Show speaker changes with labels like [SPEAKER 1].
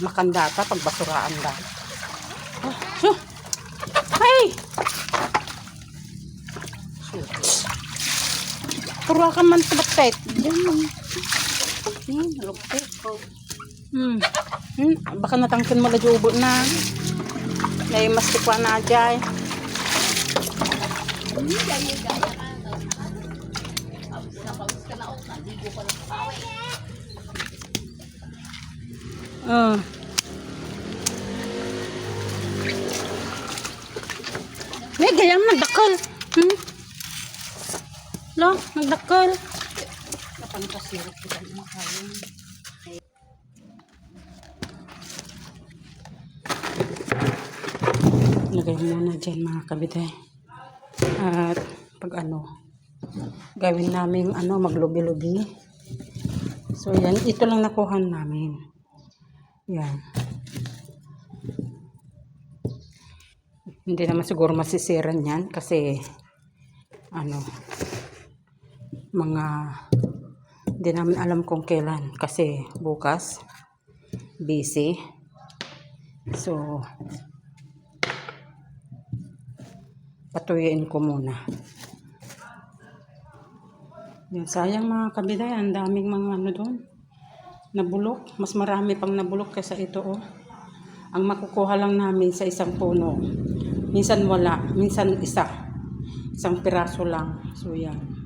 [SPEAKER 1] makandata, pag basuraan da. Ay! Pura ka man tabapet. Lugpit. Baka natangkin mo na jubo na. May mas tikwa na dyan. May gayang nagdakal. Lo, nagdakal. Kapag pasirap kita na kayo. Lagay muna dyan mga kabitay. At pag gawin namin maglubi-lubi. So yan, ito lang nakuha namin. Yan. Hindi naman siguro masisiran yan kasi hindi namin alam kung kailan kasi bukas busy. So patuyin ko muna. Yan, sayang mga kabiday, ang daming mga doon nabulok. Mas marami pang nabulok kaysa ito Ang makukuha lang namin sa isang puno. Minsan wala, minsan isang piraso lang. So yan.